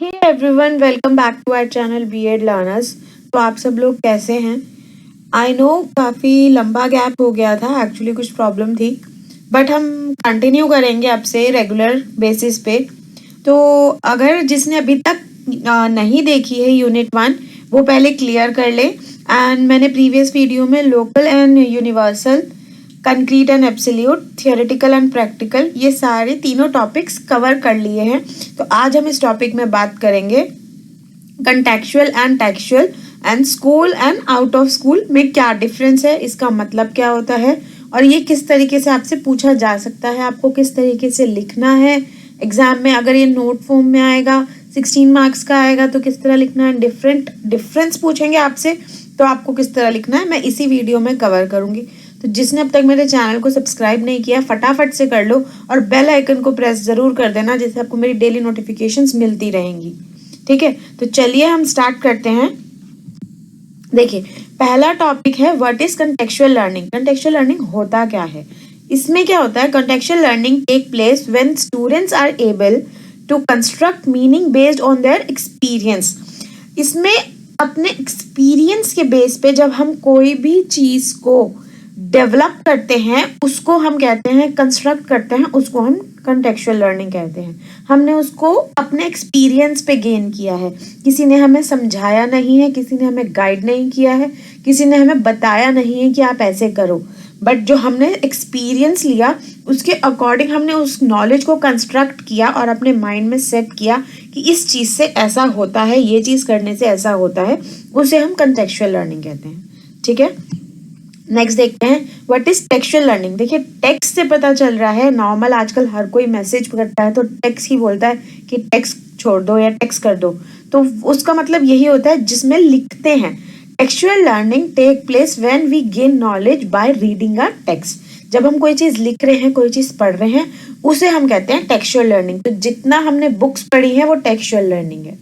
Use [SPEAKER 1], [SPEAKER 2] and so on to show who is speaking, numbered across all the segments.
[SPEAKER 1] Hey everyone, welcome back to our channel BEd learners. तो आप सब लोग कैसे हैं? आई नो काफ़ी लंबा गैप हो गया था, एक्चुअली कुछ प्रॉब्लम थी, बट हम कंटिन्यू करेंगे अब से रेगुलर बेसिस पे। तो अगर जिसने अभी तक नहीं देखी है यूनिट 1, वो पहले क्लियर कर ले। एंड मैंने प्रीवियस वीडियो में local and universal, concrete and absolute, theoretical and practical, ये सारे तीनों टॉपिक्स कवर कर लिए हैं। तो आज हम इस टॉपिक में बात करेंगे contextual and textual and school and out of school में क्या डिफरेंस है, इसका मतलब क्या होता है और ये किस तरीके से आपसे पूछा जा सकता है, आपको किस तरीके से लिखना है एग्जाम में। अगर ये नोट फॉर्म में आएगा 16 मार्क्स का आएगा तो किस तरह लिखना है, डिफरेंस पूछेंगे आपसे तो आपको किस तरह लिखना है, मैं इसी वीडियो में कवर करूंगी। तो जिसने अब तक मेरे चैनल को सब्सक्राइब नहीं किया फटाफट से कर लो और बेल आइकन को प्रेस जरूर कर देना, जिससे आपको मेरी डेली नोटिफिकेशंस मिलती रहेंगी। ठीक है, तो चलिए हम स्टार्ट करते हैं। देखिए, पहला टॉपिक है what is contextual learning. Contextual learning होता क्या है? इसमें क्या होता है, contextual learning take place when students are able to construct meaning based on their experience. इसमें अपने एक्सपीरियंस के बेस पे जब हम कोई भी चीज को डेवलप करते हैं उसको हम कहते हैं, कंस्ट्रक्ट करते हैं उसको हम कंटेक्चुअल लर्निंग कहते हैं। हमने उसको अपने एक्सपीरियंस पे गेन किया है, किसी ने हमें समझाया नहीं है, किसी ने हमें गाइड नहीं किया है, किसी ने हमें बताया नहीं है कि आप ऐसे करो, बट जो हमने एक्सपीरियंस लिया उसके अकॉर्डिंग हमने उस नॉलेज को कंस्ट्रक्ट किया और अपने माइंड में सेट किया कि इस चीज़ से ऐसा होता है, ये चीज़ करने से ऐसा होता है, उसे हम कंटेक्चुअल लर्निंग कहते हैं। ठीक है, नेक्स्ट देखते हैं व्हाट इज टेक्सचुअल लर्निंग। देखिए, टेक्स्ट से पता चल रहा है, नॉर्मल आजकल हर कोई मैसेज करता है तो टेक्स्ट ही बोलता है कि टेक्स्ट छोड़ दो या टेक्स्ट कर दो, तो उसका मतलब यही होता है जिसमें लिखते हैं। Textual learning take place when we gain knowledge by reading a text. जब हम कोई चीज लिख रहे हैं, कोई चीज पढ़ रहे हैं, उसे हम कहते हैं टेक्सचुअल लर्निंग। तो जितना हमने बुक्स पढ़ी है वो टेक्सचुअल लर्निंग है,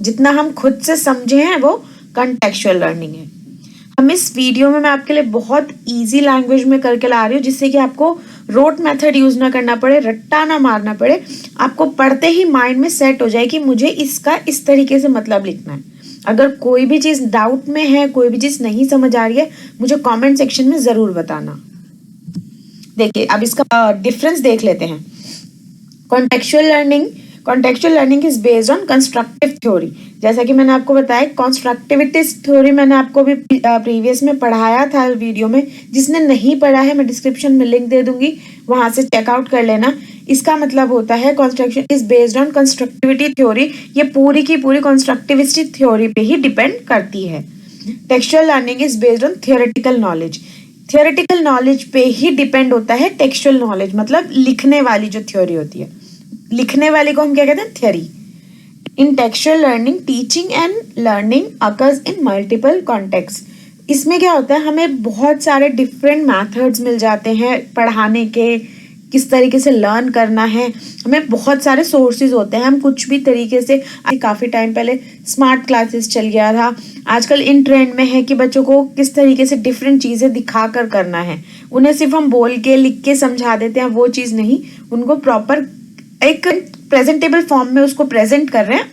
[SPEAKER 1] जितना हम खुद से समझे हैं वो कंटेक्चुअल लर्निंग है। हम इस वीडियो में मैं आपके लिए बहुत इजी लैंग्वेज में करके ला रही हूँ, जिससे कि आपको रोट मेथड यूज ना करना पड़े, रट्टा ना मारना पड़े, आपको पढ़ते ही माइंड में सेट हो जाए कि मुझे इसका इस तरीके से मतलब लिखना है। अगर कोई भी चीज डाउट में है, कोई भी चीज नहीं समझ आ रही है, मुझे कमेंट सेक्शन में जरूर बताना। देखिए, अब इसका डिफरेंस देख लेते हैं। Contextual learning is based on constructive theory. जैसा कि मैंने आपको बताया, कंस्ट्रक्टिविस्ट थ्योरी मैंने आपको भी प्रीवियस में पढ़ाया था वीडियो में। जिसने नहीं पढ़ा है मैं डिस्क्रिप्शन में लिंक दे दूंगी, वहां से चेकआउट कर लेना। इसका मतलब होता है construction is based on constructivity theory. ये पूरी की पूरी कंस्ट्रक्टिविस्ट थ्योरी पे ही डिपेंड करती है। Textual learning is based on theoretical knowledge. Theoretical knowledge पे ही डिपेंड होता है टेक्सचुअल नॉलेज, मतलब लिखने वाली जो थ्योरी होती है, लिखने वाले को हम क्या कहते हैं, theory. In textual learning teaching and learning occurs in multiple context. इसमें क्या होता है, हमें बहुत सारे डिफरेंट मेथड्स मिल जाते हैं पढ़ाने के, किस तरीके से लर्न करना है, हमें बहुत सारे सोर्सेज होते हैं। हम कुछ भी तरीके से, काफ़ी टाइम पहले स्मार्ट क्लासेस चल गया था, आजकल इन ट्रेंड में है कि बच्चों को किस तरीके से डिफरेंट चीज़ें दिखाकर करना है। उन्हें सिर्फ हम बोल के लिख के समझा देते हैं, वो चीज़ नहीं, उनको प्रॉपर एक प्रेजेंटेबल फॉर्म में उसको प्रेजेंट कर रहे हैं,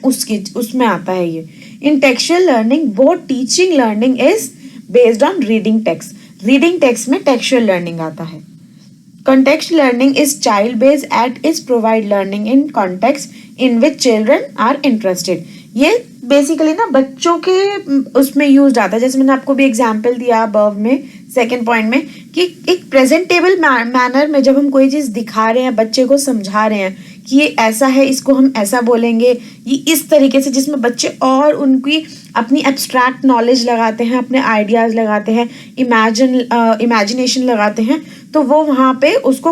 [SPEAKER 1] उसमें आता है ये। In textual learning both teaching learning is based on reading text. Reading text में टेक्सचुअल लर्निंग आता है। Context learning is child based at is provide learning in context in which children are interested। ये basically ना बच्चों के उसमें use आता है। जैसे मैंने आपको भी एग्जांपल दिया अबव में सेकंड पॉइंट में कि एक प्रेजेंटेबल मैनर में जब हम कोई चीज़ दिखा रहे हैं, बच्चे को समझा रहे हैं कि ये ऐसा है, इसको हम ऐसा बोलेंगे, ये इस तरीके से, जिसमें बच्चे और उनकी अपनी एब्स्ट्रैक्ट नॉलेज लगाते हैं, अपने आइडियाज़ लगाते हैं, इमेजिनेशन लगाते हैं, तो वो वहाँ पे उसको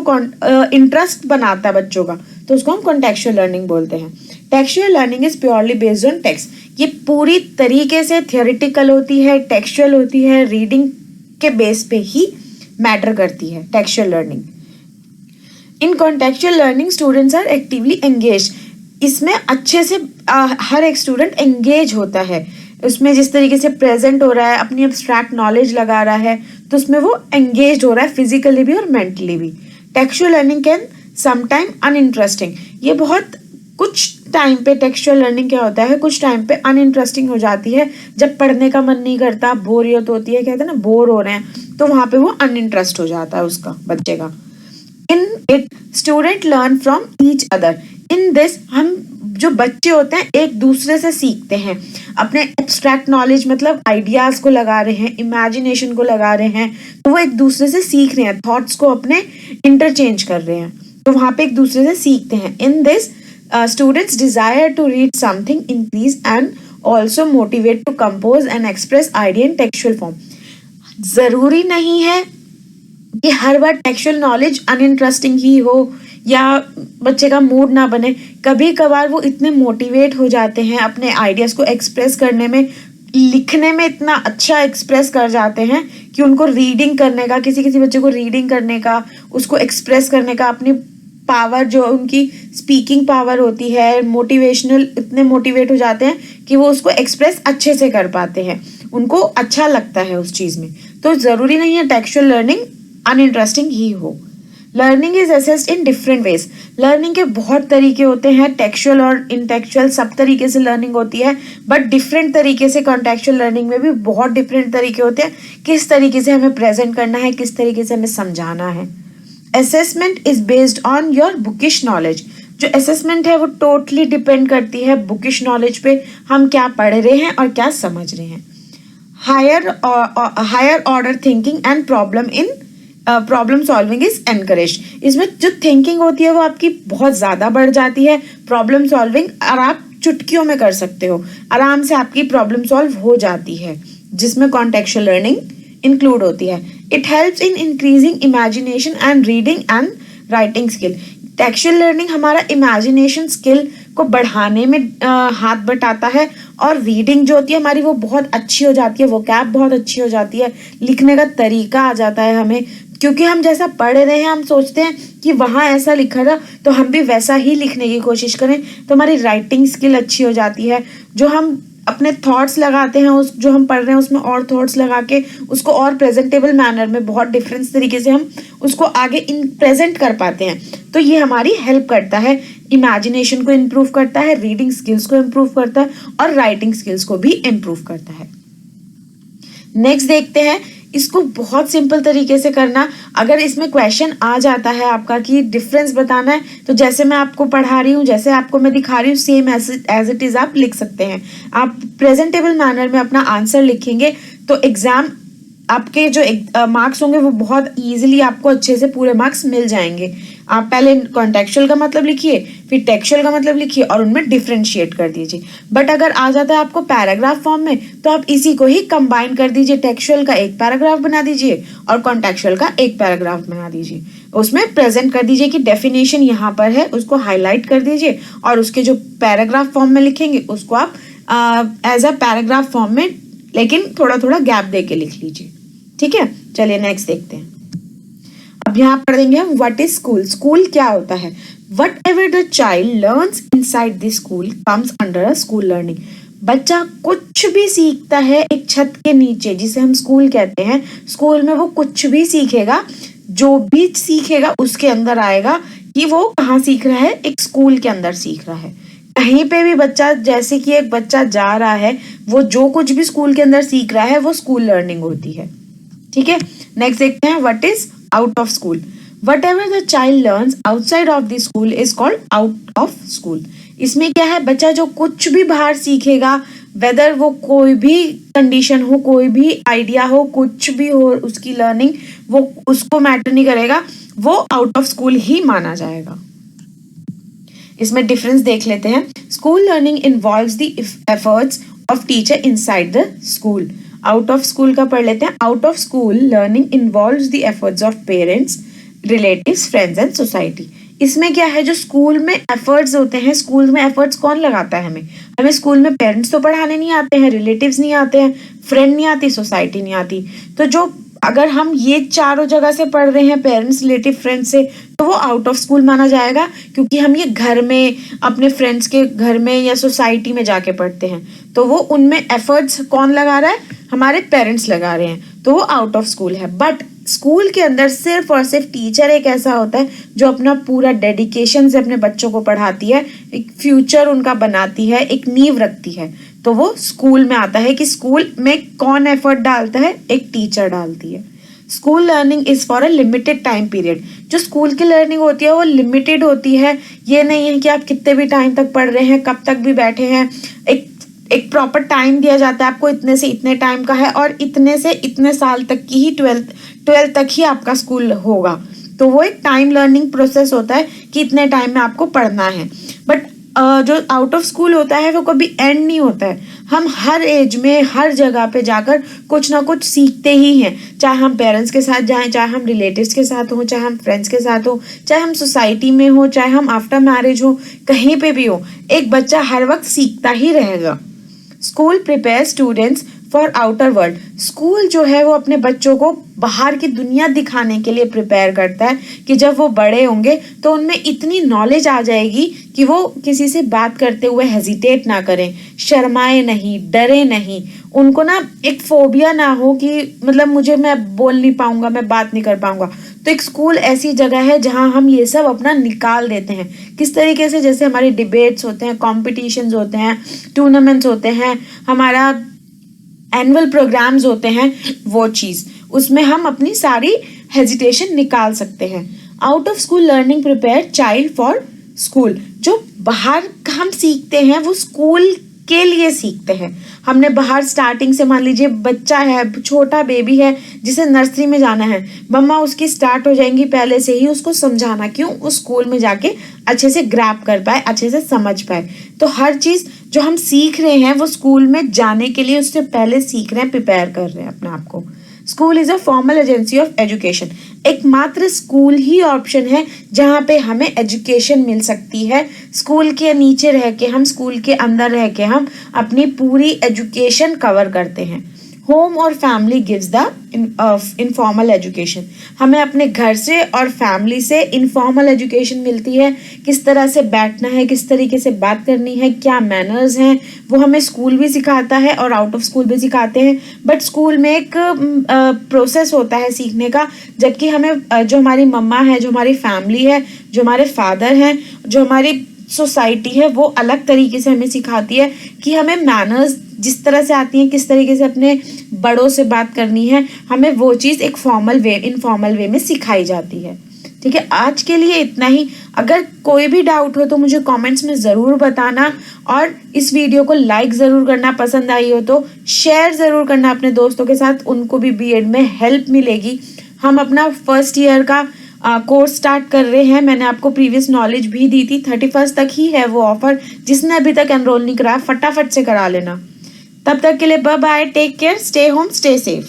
[SPEAKER 1] इंटरेस्ट बनाता है बच्चों का, तो उसको हम कॉन्टेक्चुअल लर्निंग बोलते हैं। Textual learning is purely based on text. ये पूरी तरीके से थियोरेटिकल होती है, टेक्सचुअल होती है, रीडिंग के बेस पे ही मैटर करती है textual learning. In contextual learning students are actively engage. इसमें अच्छे से हर एक स्टूडेंट एंगेज होता है, उसमें जिस तरीके से प्रेजेंट हो रहा है, अपनी एब्स्ट्रैक्ट नॉलेज लगा रहा है, तो उसमें वो एंगेज हो रहा है फिजिकली भी और मेंटली भी। Textual learning can sometime uninteresting. ये बहुत कुछ टाइम पे टेक्सचुअल लर्निंग क्या होता है, कुछ टाइम पे अनइंटरेस्टिंग हो जाती है, जब पढ़ने का मन नहीं करता, बोरियत होती है, कहते हैं ना बोर हो रहे हैं, तो वहां पे वो अनइंटरेस्ट हो जाता है उसका, बच्चे का। In it student learn from each other. In this हम जो बच्चे होते हैं एक दूसरे से सीखते हैं, अपने एब्स्ट्रैक्ट नॉलेज मतलब आइडियाज को लगा रहे हैं, इमेजिनेशन को लगा रहे हैं, तो वो एक दूसरे से सीख रहे हैं, थॉट्स को अपने इंटरचेंज कर रहे हैं, तो वहां पे एक दूसरे से सीखते हैं। In this students desire to read something increase and also motivate to compose and express idea in textual form। जरूरी नहीं है कि हर बार टेक्सचुअल नॉलेज अनइंटरेस्टिंग ही हो या बच्चे का मूड ना बने, कभी कभार वो इतने मोटिवेट हो जाते हैं अपने आइडियाज को एक्सप्रेस करने में, लिखने में इतना अच्छा एक्सप्रेस कर जाते हैं कि उनको रीडिंग करने का, किसी किसी बच्चे को रीडिंग करने का, उसको एक्सप्रेस करने का, अपनी पावर जो उनकी स्पीकिंग पावर होती है, मोटिवेशनल, इतने मोटिवेट हो जाते हैं कि वो उसको एक्सप्रेस अच्छे से कर पाते हैं, उनको अच्छा लगता है उस चीज़ में। तो ज़रूरी नहीं है टेक्सचुअल लर्निंग अनइंटरेस्टिंग ही हो। Learning is assessed in different ways. Learning के बहुत तरीके होते हैं, टेक्सचुअल और इंटेक्चुअल सब तरीके से लर्निंग होती है, बट डिफरेंट तरीके से कॉन्टेक्चुअल लर्निंग में भी बहुत डिफरेंट तरीके होते हैं, किस तरीके से हमें प्रेजेंट करना है, किस तरीके से हमें समझाना है। Assessment is based on your bookish knowledge. जो असेसमेंट है वो टोटली डिपेंड करती है बुकिश नॉलेज पे, हम क्या पढ़ रहे हैं और क्या समझ रहे हैं। Higher order thinking and problem solving is encourage. इसमें जो थिंकिंग होती है वो आपकी बहुत ज़्यादा बढ़ जाती है, प्रॉब्लम सॉल्विंग, और आप चुटकियों में कर सकते हो, आराम से आपकी प्रॉब्लम सॉल्व हो जाती है, जिसमें कॉन्टेक्चुअल लर्निंग इंक्लूड होती है। It helps in increasing imagination and reading and writing skill. Textual learning हमारा इमेजिनेशन स्किल को बढ़ाने में हाथ बटाता है, और रीडिंग जो होती है हमारी वो बहुत अच्छी हो जाती है, वोकैब बहुत अच्छी हो जाती है, लिखने का तरीका आ जाता है हमें, क्योंकि हम जैसा पढ़ रहे हैं हम सोचते हैं कि वहाँ ऐसा लिखा था तो हम भी वैसा ही लिखने की कोशिश करें, तो हमारी राइटिंग स्किल अच्छी हो जाती है। जो हम अपने थॉट्स लगाते हैं, उस जो हम पढ़ रहे हैं उसमें और थॉट्स लगा के उसको और प्रेजेंटेबल मैनर में बहुत डिफरेंस तरीके से हम उसको आगे इन प्रेजेंट कर पाते हैं, तो ये हमारी हेल्प करता है, इमेजिनेशन को इम्प्रूव करता है, रीडिंग स्किल्स को इम्प्रूव करता है, और राइटिंग स्किल्स को भी इम्प्रूव करता है। नेक्स्ट देखते हैं, इसको बहुत सिंपल तरीके से करना। अगर इसमें क्वेश्चन आ जाता है आपका कि डिफरेंस बताना है, तो जैसे मैं आपको पढ़ा रही हूँ, जैसे आपको मैं दिखा रही हूँ, सेम एज इट इज आप लिख सकते हैं। आप प्रेजेंटेबल मैनर में अपना आंसर लिखेंगे तो एग्जाम आपके जो मार्क्स होंगे वो बहुत इजीली आपको अच्छे से पूरे मार्क्स मिल जाएंगे। आप पहले कॉन्टेक्चुअल का मतलब लिखिए, फिर टेक्सचुअल का मतलब लिखिए और उनमें डिफरेंशिएट कर दीजिए। बट अगर आ जाता है आपको पैराग्राफ फॉर्म में, तो आप इसी को ही कंबाइन कर दीजिए, टेक्सचुअल का एक पैराग्राफ बना दीजिए और कॉन्टेक्चुअल का एक पैराग्राफ बना दीजिए, उसमें प्रेजेंट कर दीजिए कि डेफिनेशन यहाँ पर है, उसको हाईलाइट कर दीजिए, और उसके जो पैराग्राफ फॉर्म में लिखेंगे उसको आप एज अ पैराग्राफ फॉर्म में, लेकिन थोड़ा थोड़ा गैप दे के लिख लीजिए। ठीक है, चलिए नेक्स्ट देखते हैं। अब यहाँ पढ़ देंगे हम व्हाट इज स्कूल। स्कूल क्या होता है? What ever the child learns inside the school comes under a school learning. बच्चा कुछ भी सीखता है एक छत के नीचे, जिसे हम स्कूल कहते हैं, स्कूल में वो कुछ भी सीखेगा, जो भी सीखेगा उसके अंदर आएगा कि वो कहाँ सीख रहा है, एक स्कूल के अंदर सीख रहा है। कहीं पे भी बच्चा, जैसे कि एक बच्चा जा रहा है, वो जो कुछ भी स्कूल के अंदर सीख रहा है वो स्कूल लर्निंग होती है। ठीक है, नेक्स्ट देखते हैं what is out of school. What ever the child learns outside of the school is called out of school. इसमें क्या है, बच्चा जो कुछ भी बाहर सीखेगा, वेदर वो कोई भी कंडीशन हो, कोई भी आइडिया हो, कुछ भी हो उसकी लर्निंग, वो उसको मैटर नहीं करेगा, वो आउट ऑफ स्कूल ही माना जाएगा। इसमें डिफरेंस देख लेते हैं। School learning involves the efforts of teacher inside the school. Out of school का पढ़ लेते हैं। Out of school learning involves the efforts of parents, relatives, friends and society. इसमें क्या है, जो स्कूल में एफर्ट्स होते हैं, स्कूल में एफर्ट्स कौन लगाता है? हमें स्कूल में पेरेंट्स तो पढ़ाने नहीं आते हैं, रिलेटिव्स नहीं आते हैं, फ्रेंड नहीं आती, सोसाइटी नहीं आती। तो जो अगर हम ये चारों जगह से पढ़ रहे हैं, पेरेंट्स, रिलेटिव, फ्रेंड्स से, तो वो आउट ऑफ स्कूल माना जाएगा, क्योंकि हम ये घर में, अपने फ्रेंड्स के घर में या सोसाइटी में जाके पढ़ते हैं, तो वो उनमें एफर्ट्स कौन लगा रहा है? हमारे पेरेंट्स लगा रहे हैं, तो वो आउट ऑफ स्कूल है। बट स्कूल के अंदर सिर्फ और सिर्फ टीचर एक ऐसा होता है जो अपना पूरा डेडिकेशन से अपने बच्चों को पढ़ाती है, एक फ्यूचर उनका बनाती है, एक नींव रखती है। तो वो स्कूल में आता है कि स्कूल में कौन एफर्ट डालता है, एक टीचर डालती है। School learning is for a limited time period. जो स्कूल की लर्निंग होती है वो लिमिटेड होती है। ये नहीं है कि आप कितने भी टाइम तक पढ़ रहे हैं, कब तक भी बैठे हैं। एक प्रॉपर टाइम दिया जाता है आपको, इतने से इतने टाइम का है और इतने से इतने साल तक की ही ट्वेल्थ तक ही आपका स्कूल होगा। तो वो एक टाइम लर्निंग प्रोसेस होता है कि इतने टाइम में आपको पढ़ना है। बट जो आउट ऑफ स्कूल होता है वो कभी एंड नहीं होता है। हम हर एज में हर जगह पे जाकर कुछ ना कुछ सीखते ही हैं, चाहे हम पेरेंट्स के साथ जाएं, चाहे हम रिलेटिव्स के साथ हो, चाहे हम फ्रेंड्स के साथ हो, चाहे हम सोसाइटी में हो, चाहे हम आफ्टर मैरिज हो, कहीं पे भी हो, एक बच्चा हर वक्त सीखता ही रहेगा। School prepare students for outer world. School जो है वो अपने बच्चों को बाहर की दुनिया दिखाने के लिए प्रिपेयर करता है कि जब वो बड़े होंगे तो उनमें इतनी नॉलेज आ जाएगी कि वो किसी से बात करते हुए हेजिटेट ना करें, शर्माए नहीं, डरे नहीं, उनको ना एक फोबिया ना हो कि मतलब मैं बोल नहीं पाऊंगा, मैं बात नहीं कर पाऊंगा। तो एक स्कूल ऐसी जगह है जहां हम ये सब अपना निकाल देते हैं। किस तरीके से, जैसे हमारे डिबेट्स होते हैं, कॉम्पिटिशन्स होते हैं, टूर्नामेंट्स होते हैं, हमारा एनुअल प्रोग्राम्स होते हैं, वो चीज़ उसमें हम अपनी सारी हेजिटेशन निकाल सकते हैं। Out of school learning prepare child for school. जो बाहर हम सीखते हैं वो स्कूल के लिए सीखते हैं। हमने बाहर स्टार्टिंग से, मान लीजिए बच्चा है, छोटा बेबी है जिसे नर्सरी में जाना है, मम्मा उसकी स्टार्ट हो जाएंगी पहले से ही उसको समझाना, क्यों, उस स्कूल में जाके अच्छे से ग्रैब कर पाए, अच्छे से समझ पाए। तो हर चीज़ जो हम सीख रहे हैं वो स्कूल में जाने के लिए उससे पहले सीख रहे हैं, प्रिपेयर कर रहे हैं अपने आप को। School is a formal agency of education. एकमात्र स्कूल ही ऑप्शन है जहाँ पे हमें एजुकेशन मिल सकती है। स्कूल के नीचे रह के हम, स्कूल के अंदर रह के हम अपनी पूरी एजुकेशन कवर करते हैं। होम और family gives the informal education. हमें अपने घर से और फैमिली से इनफॉर्मल एजुकेशन मिलती है। किस तरह से बैठना है, किस तरीके से बात करनी है, क्या मैनर्स हैं, वो हमें स्कूल भी सिखाता है और आउट ऑफ स्कूल भी सिखाते हैं। बट स्कूल में एक प्रोसेस होता है सीखने का, जबकि हमें जो हमारी मम्मा है, जो हमारी फैमिली है, जो हमारे फादर हैं, जो हमारी सोसाइटी है, वो अलग तरीके से हमें सिखाती है कि हमें मैनर्स जिस तरह से आती हैं, किस तरीके से अपने बड़ों से बात करनी है, हमें वो चीज़ एक फॉर्मल वे, इनफॉर्मल वे में सिखाई जाती है। ठीक है, आज के लिए इतना ही। अगर कोई भी डाउट हो तो मुझे कमेंट्स में ज़रूर बताना, और इस वीडियो को लाइक ज़रूर करना, पसंद आई हो तो शेयर ज़रूर करना अपने दोस्तों के साथ, उनको भी बीएड में हेल्प मिलेगी। हम अपना फर्स्ट ईयर का कोर्स स्टार्ट कर रहे हैं। मैंने आपको प्रीवियस नॉलेज भी दी थी, 31 तक ही है वो ऑफर। जिसने अभी तक एनरोल नहीं कराया फटाफट से करा लेना। तब तक के लिए bye bye, take care, stay home, stay safe.